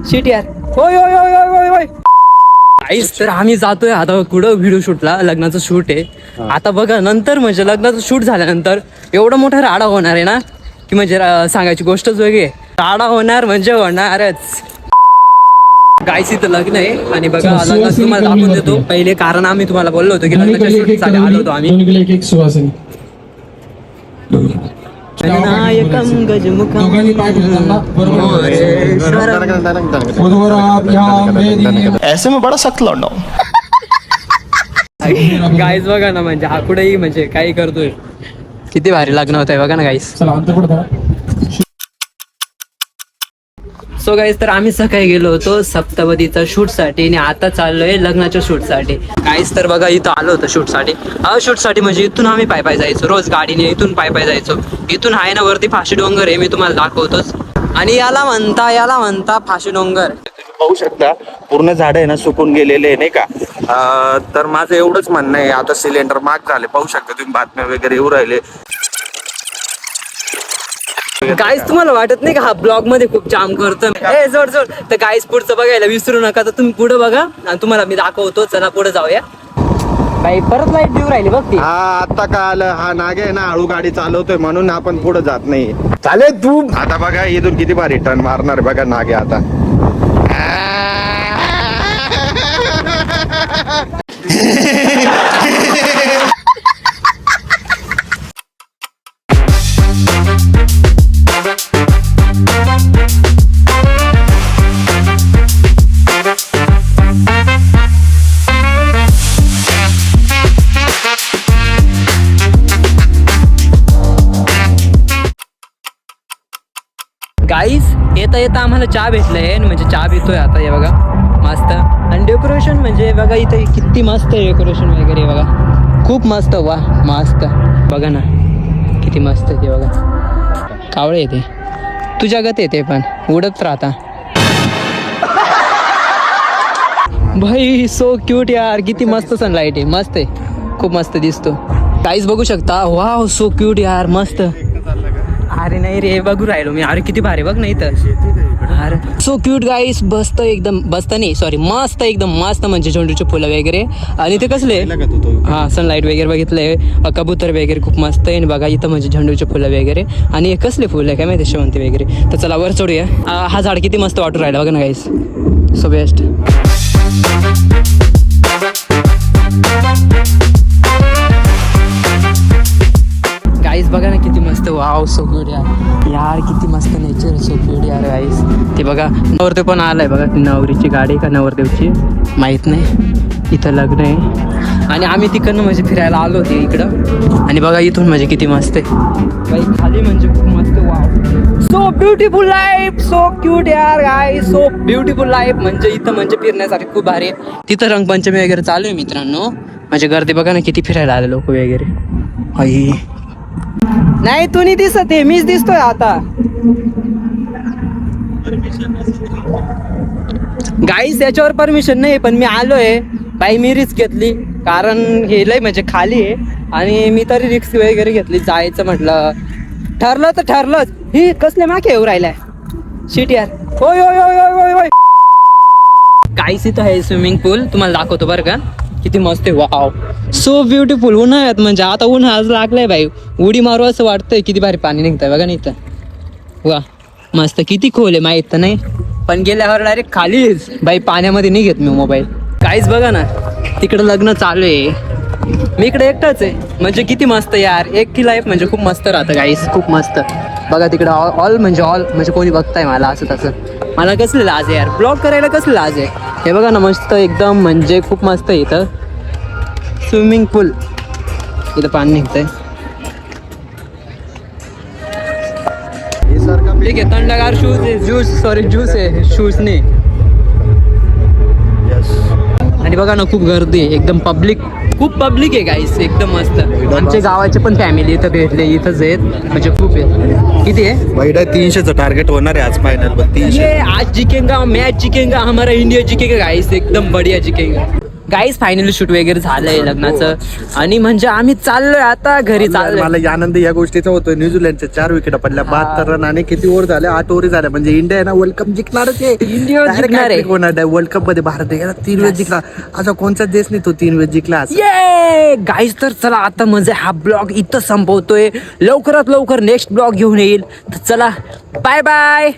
Shit यार. होय होय होय होय होय होय. काहीच तर आम्ही जातोय आता कुठं व्हिडिओ शूटला, लग्नाचं शूट आहे. आता बघा नंतर म्हणजे लग्नाचं शूट झाल्यानंतर एवढा मोठा राडा होणार आहे ना की म्हणजे सांगायची गोष्टच वेगळी आहे. राडा होणार म्हणजे होणारच. गायस इथं लग्न आहे आणि बघा लग्न तुम्हाला दाखवून देतो पहिले, कारण आम्ही तुम्हाला बोललो होतो की लग्नाच्या शूट साठी आलो होतो आम्ही. एक सुवासिनी नायकम गजमुखम ऐसे में बड़ा सख्त लौंडा हूं. गाईस बघा ना म्हणजे हा कुठेही म्हणजे काही करतोय. किती भारी लग्न होत आहे बघा ना गाईस. चला अंतर पडता. सो गाईस तर आम्ही सकाळी गेलो होतो सप्तपदीचा शूट साठी आणि आता चाललोय लग्नाच्या शूट साठी. गाईस तर बघा इथं आलो होतं शूट साठी. शूट साठी म्हणजे इथून आम्ही पाय जायचो रोज गाडीने, इथून पाय जायचो. इथून आहे ना वरती फाशी डोंगर आहे, मी तुम्हाला दाखवतोच. आणि याला म्हणता फाशी डोंगर. पाहू शकता पूर्ण झाड आहे ना सुकून गेलेले आहे नाही का. तर माझं एवढंच म्हणणं आहे, आता सिलेंडर महाग झाले पाहू शकता तुम्ही, बातम्या वगैरे येऊ राहिले. गाईस तुम्हाला वाटत नाही का हा ब्लॉग मध्ये खूप जाम करतो. जोड तर गाईस पुढचं बघायला विसरू नका. तर तुम्ही पुढे बघा आणि तुम्हाला मी दाखवतो. चला पुढे जाऊया. बाई परत लाईट देऊ राहिली बघ ती. हा आता का आलं, हा नागे आहे ना हळू गाडी चालवतोय म्हणून आपण पुढे जात नाही. चालेल तू आता बघा इथून किती भारी टर्न मारणार बघा नागे आता. गाईस येता आम्हाला चहा भेटलंय म्हणजे चहा पितोय आता. हे बघा मस्त. आणि डेकोरेशन म्हणजे बघा इथे किती मस्त डेकोरेशन वगैरे बघा, खूप मस्त. वा मस्त बघा ना किती मस्त ते बघा. कावळे येते तुझ्या गत येते पण उडत राहता. भाई सो क्यूट यार, किती मस्त सनलाईट आहे, मस्त आहे, खूप मस्त दिसतो. काहीच बघू शकता. वाव सो क्यूट यार, मस्त. अरे नाही रे बघू राहिलो मी. अरे किती भारी बघ नाही तर. अरे सो क्यूट गाईस. बसतं एकदम, बसतं नाही सॉरी, मस्त एकदम मस्त म्हणजे झेंडूचे फुलं वगैरे. आणि ते कसले हा सनलाईट वगैरे बघितलंय, कबूतर वगैरे खूप मस्त आहे. बघा इथं म्हणजे झेंडूचे फुलं वगैरे. आणि हे कसले फुल आहे काय माहिती, शेवंती वगैरे. तर चला वर चढूया. हा झाड किती मस्त वाटून राहिला बघा ना गाईस. So best. गाईस बघा ना किती मस्त. वाव सो गुड यार किती मस्त नेचर, सो गुड यार गाईस. ते बघा नवरदेव पण आलाय बघा. नवरीची गाडी का नवरदेवची माहित नाही. इथं लग्न आहे आणि आम्ही तिकडनं म्हणजे फिरायला आलो होते इकडं. आणि बघा इथून म्हणजे किती मस्त आहे बाई, खाली म्हणजे खूप मस्त. Wow so beautiful life, so cute यार गाईस, सो ब्युटिफुल लाईफ. म्हणजे इथं म्हणजे फिरण्यासाठी खूप भारी. तिथं रंगपंचमी वगैरे चालू आहे मित्रांनो. म्हणजे गर्दी बघा ना किती फिरायला आले लोक वगैरे. आई नाही तू नाही दिसत आहे, मीच दिसतोय आता. गाईस याच्यावर परमिशन नाही पण मी आलोय बाई. मी रिस्क घेतली कारण हे लय म्हणजे खाली आहे आणि मी तरी रिस्क वगैरे घेतली. जायचं म्हटलं, ठरलं तर ठरलंच. ही कसले मागे येऊ राहिलाय शिट यार. होय होय होय होय होय होय. गाईस इथं आहे स्विमिंग पूल, तुम्हाला दाखवतो बरं का किती मस्त आहे. Wow so beautiful. उन्हाळ्यात म्हणजे आता उन्हाळा लागलाय बाई, उडी मारू असं वाटतंय. किती भारी पाणी निघतंय बघा ना इथं. वा मस्त. किती खोल आहे माहीत तर नाही पण गेल्यावर डायरेक्ट खालीच बाई, पाण्यामध्ये नाही घेत मी मोबाईल. काहीच बघा ना तिकडं लग्न चालू आहे, मी इकडे एकटाच आहे. म्हणजे किती मस्त यार, एकटी लाईफ म्हणजे खूप मस्त राहतं गाईस, खूप मस्त. बघा तिकडं ऑल म्हणजे कोणी बघताय मला असं तसं. मला कसलं लाज आहे यार, ब्लॉग करायला कसलं लाज आहे. हे बघा ना मस्त एकदम म्हणजे खूप मस्त आहे. इथं स्विमिंग पूल, इथं पाणी निघतंय. ठीक आहे थंडगार शूज आहे, ज्यूस आहे, शूज नाही. आणि बघा ना खूप गर्दी आहे, एकदम खूप पब्लिक आहे गाईस, एकदम मस्त. आमच्या गावाचे पण फॅमिली इथं भेटले, इथंच आहेत म्हणजे खूप आहेत. किती आहे वाईडा 300चं टार्गेट होणार आहे आज फायनल. 300 आज जिकेगा, मैच जिकेगा, हमारा इंडिया जिकेगा गाइस, एकदम बढ़िया जिकेगा. गाईज फायनली शूट वगैरे झालंय लग्नाचं आणि म्हणजे आम्ही चाललोय आता घरी चाललोय. मला आनंद या गोष्टीचा होतोय. न्यूझीलंडच्या 4 विकेट पडल्या, 72 रन आणि किती ओव्हर झाल्या, 8 ओव्हर झाल्या. म्हणजे इंडिया आहे ना वर्ल्ड कप जिंकणारच आहे. इंडिया जिंकणार आहे. होणार वर्ल्ड कप मध्ये. भारत गेला 3 वेळेस जिंकला, असा कोणताच देश नाही तो 3 वेळेस जिंकला. ये गाईज तर चला आता म्हणजे हा ब्लॉग इथं संपवतोय. लवकरात लवकर नेक्स्ट ब्लॉग घेऊन येईल. तर चला बाय बाय.